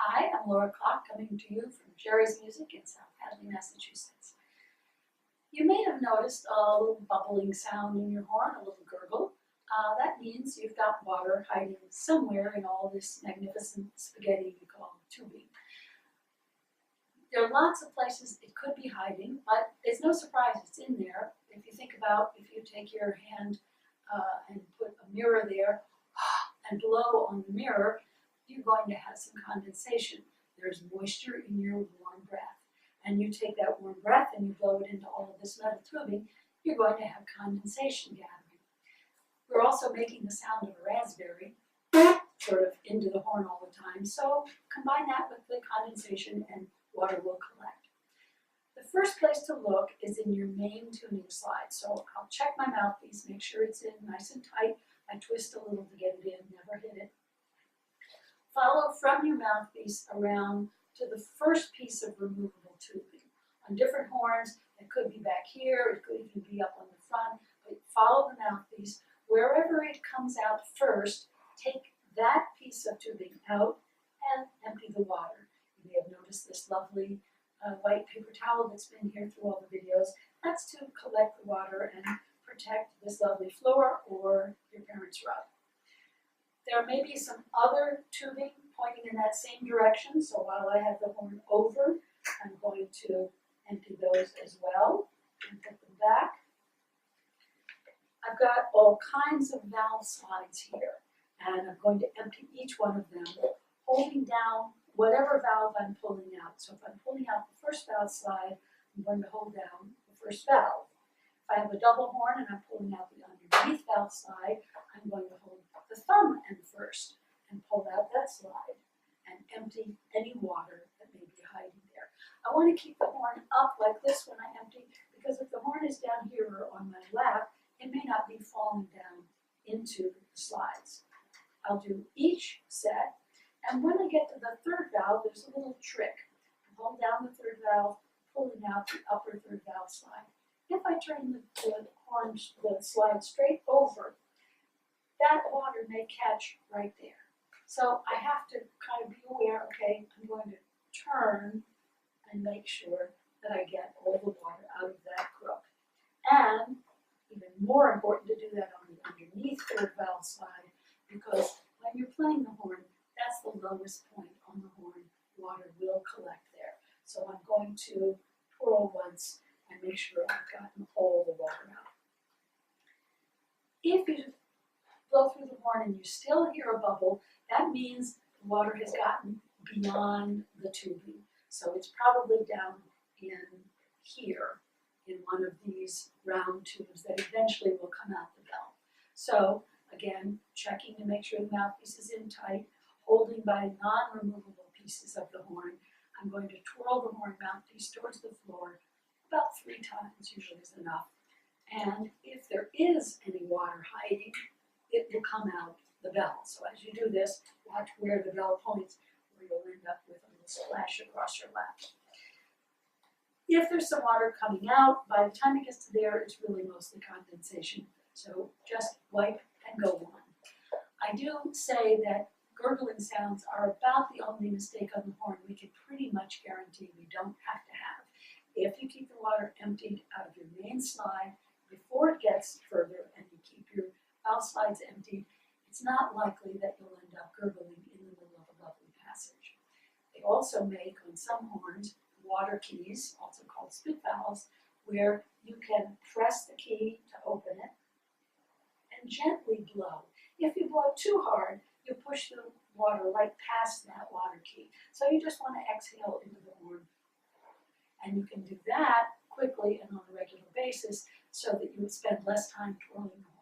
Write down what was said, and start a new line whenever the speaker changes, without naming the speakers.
Hi, I'm Laura Clock, coming to you from Jerry's Music in South Hadley, Massachusetts. You may have noticed a little bubbling sound in your horn, a little gurgle. That means you've got water hiding somewhere in all this magnificent spaghetti we call tubing. There are lots of places it could be hiding, but it's no surprise it's in there. If you think about if you take your hand and put a mirror there and blow on the mirror, you're going to have some condensation. There's moisture in your warm breath. And you take that warm breath and you blow it into all of this metal tubing, you're going to have condensation gathering. We're also making the sound of a raspberry sort of into the horn all the time. So combine that with the condensation and water will collect. The first place to look is in your main tuning slide. So I'll check my mouthpiece, make sure it's in nice and tight. I twist a little to get it in, never hit it. Follow from your mouthpiece around to the first piece of removable tubing. On different horns, it could be back here, it could even be up on the front, but follow the mouthpiece. Wherever it comes out first, take that piece of tubing out and empty the water. You may have noticed this lovely white paper towel that's been here through all the videos. That's to collect the water and protect this lovely floor or your parents' rug. There may be some other tubing pointing in that same direction, so while I have the horn over, I'm going to empty those as well and put them back. I've got all kinds of valve slides here, and I'm going to empty each one of them, holding down whatever valve I'm pulling out. So if I'm pulling out the first valve slide, I'm going to hold down the first valve. If I have a double horn and I'm pulling out the underneath valve slide, I'm going to hold the thumb end first and pull out that slide and empty any water that may be hiding there. I want to keep the horn up like this when I empty, because if the horn is down here or on my lap, it may not be falling down into the slides. I'll do each set, and when I get to the third valve, there's a little trick. I hold down the third valve, pulling out the upper third valve slide. If I turn the slide straight over, that water may catch right there. So I have to kind of be aware, okay, I'm going to turn and make sure that I get all the water out of that crook. And even more important to do that on the underneath third valve slide, because when you're playing the horn, that's the lowest point on the horn. Water will collect there. So I'm going to twirl once and make sure I've gotten all the water out. If you blow through the horn and you still hear a bubble, that means the water has gotten beyond the tubing. So it's probably down in here in one of these round tubes that eventually will come out the bell. So again, checking to make sure the mouthpiece is in tight, holding by non-removable pieces of the horn. I'm going to twirl the horn mouthpiece towards the floor about 3 times, usually is enough. And if there is any water hiding, it will come out the bell. So as you do this, watch where the bell points, or you'll end up with a little splash across your lap. If there's some water coming out, by the time it gets to there, it's really mostly condensation. So just wipe and go on. I do say that gurgling sounds are about the only mistake on the horn we can pretty much guarantee we don't have to have. If you keep the water emptied out of your main slide before it gets further and you keep your valve slides emptied, it's not likely that you'll end up gurgling in the middle of a lovely passage. They also make, on some horns, water keys, also called spit valves, where you can press the key to open it and gently blow. If you blow too hard, you push the water right past that water key. So you just want to exhale into the horn. And you can do that quickly and on a regular basis so that you would spend less time twirling the